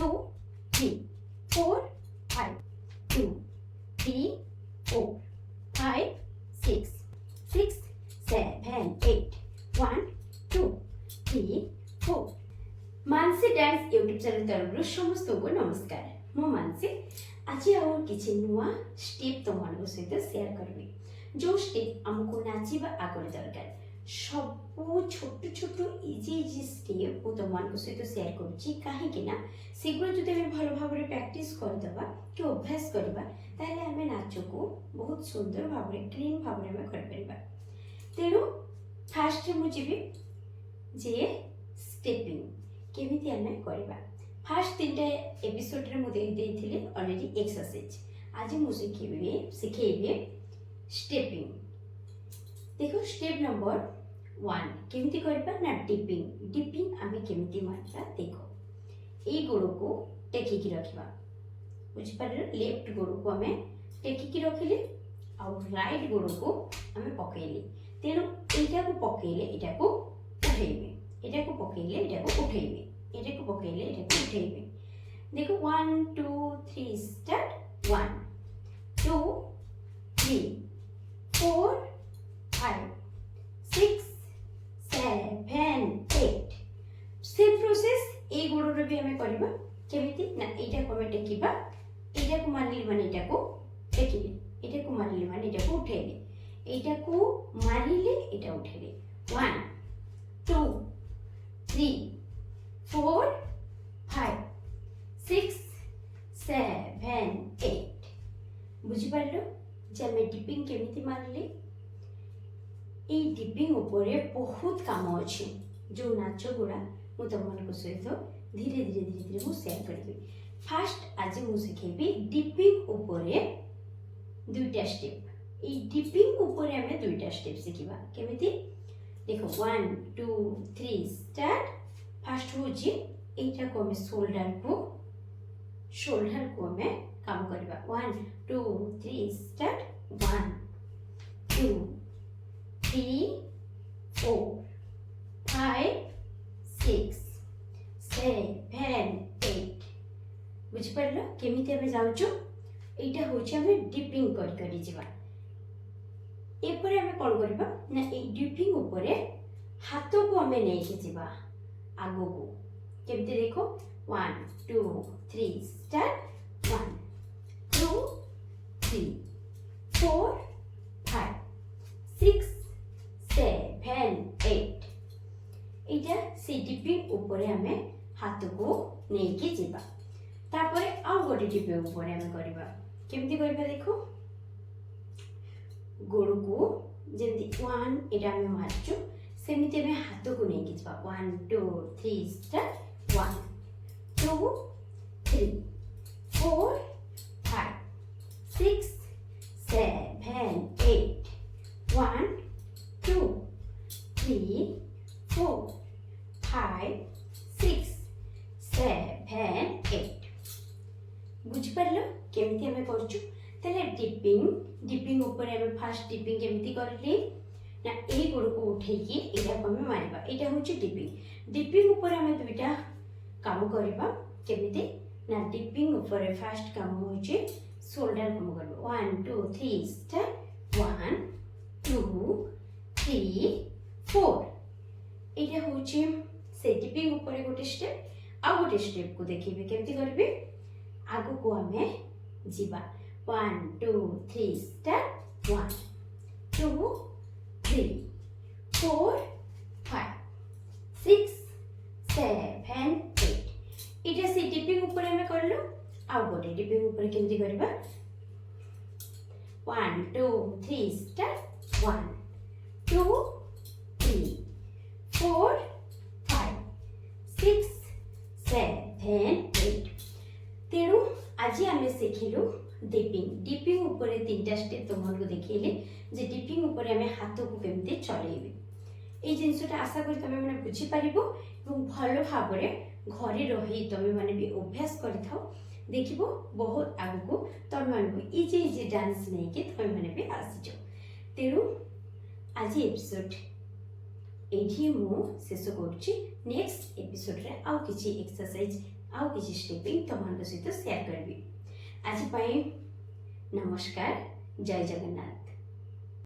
2 3 4 5 2 3 4 5 6 6 7 8 1 2 3 4 Mansi dance YouTube channel तरफ समस्त को नमस्कार मु मानसी आज आउ किछि नुआ स्टेप तुम सहित शेयर करबी जो स्टेप हमको नाचिबा आगरे दरकार सब छोट छोट इजी इजी स्टेप मु तुम सहित शेयर करूची काहे कि ना सेगुलो जदि हम भल भाव रे प्रैक्टिस कर दबा कि अभ्यास करबा ताले हमें नाच को बहुत सुंदर भाव रे क्लीन भाव रे हम कर परबा तेनु फास्ट मु जिबी जे स्टेपिंग केमिति हमें करबा फास्ट तीनटा एपिसोड रे मु दे देथिले ऑलरेडी एक्सरसाइज आज मु सिखेबे स्टेपिंग देखो स्टेप नंबर 1 केमिति करबा ना डिपिंग डिपिंग हमें केमिति मारबा देखो ए गोड़ को टेकी की रखिबा बुझ पर लेफ्ट गोड़ को हमें टेकी की रखिले और राइट गोड़ को हमें पकेले तेनु एटा को पकेले एटा को उठेबे एटा को पकेले एटा को उठेबे एटा को पकेले एटा को उठेबे देखो 1 2 3 स्टार्ट 1 2 3 4 5 6 7 8 सेम प्रोसेस ए गोड़ रे भी हमें करबा केमिति ना एटा को हमें टेकीबा एटा को मारली माने एटा को टेकीले एटा को मारली माने एटा को उठेले एटा को मारिले एटा उठेले 1 2 3 4 5 6 7 8 बुझी पारलो जे मैं डिपिंग केमिति मारली ए डिपिंग ऊपर बहुत काम अछि जो नाच गुड़ा मु तुम सहित धीरे धीरे धीरे धीरे मु शेयर करबी फास्ट आज मु सिखेबी डिपिंग ऊपर दुईटा स्टेप ए डिपिंग ऊपर हमें दुईटा स्टेप सिखिबा केमिति देखो 1 2 3 स्टार्ट फास्ट हो जी एटा को हमें शोल्डर को हमें काम करबा 1 2 3 स्टार्ट 1 2 3 4 5 6 7 8 बुझ परलो केमिति हमें जाउचो एटा होची हमें डिपिंग करी जिबा एपरे हमें कोन करबा ना ए डिपिंग ऊपर हाथ को हमें नहीं के जिबा आगो को केमिति देखो 1 2 3 स्टार्ट 1 2 3 4 5 6 7 8 एटा से डिपिंग ऊपर हमें हाथ को नहीं के जिबा तापरे आ गोटे डिपिंग ऊपर हमें करबा केमिति करबा देखो गोड़ को जेंति 1 एटा हमें मारचो सेमिति हमें हाथ को नहीं के जिबा 1 2 3 स्टार्ट 1 2 3 4 5 6 7 8 1 2 3 4 5 6 7 8 बुझ परलो केमिति हमें करचु तले डिपिंग ऊपर हमें फास्ट डिपिंग केमिति करली ना ए गोड़ को उठे की एटा को हमें मारिबा एटा होची डिपिंग ऊपर हमें दुईटा काम करबा केमिति ना डिपिंग ऊपर फास्ट काम होची शोल्डर काम करबा 1 2 3 स्टार्ट 1 2 3 4 एटा होची से डिपिंग ऊपर गोटे स्टेप आ गोटे स्टेप को देखिबे केमिति करबे आगो को हमें जीवा 1 2 3 स्टार्ट 1 2 3 4 5 6 7 8 इटा से डिपिंग ऊपर हमें कर लो आ गोटे डिपिंग ऊपर केमिति करबा 1 2 3 स्टार्ट 1 2 3 4 5 6 7 8 तेणु आज आम शिखिलु डिपिंग ऊपर तीनटा स्टेप तुमको देखिले जे डिपिंग ऊपर आम हाथ को केमती चलेबे ये जिनसटा आशा करी तुम मैंने बुझी पार भल भाव घरे रही तुम मैंने भी अभ्यास कर देखो बहुत आगू तुम मान इजी इजी डांस नहीं कि तुम मैंने भी आसीज तेणु आज एपिसोड ये मु शेष करुच्ची नेक्स्ट एपिसोड रे आउ किछि एक्सरसाइज ଆଉ କିଛି ଷ୍ଟିପିଂ ତମମାନଙ୍କ ସହିତ ସେୟାର କରିବି। ଆଜି ପାଇଁ ନମସ୍କାର, ଜୟ ଜଗନ୍ନାଥ।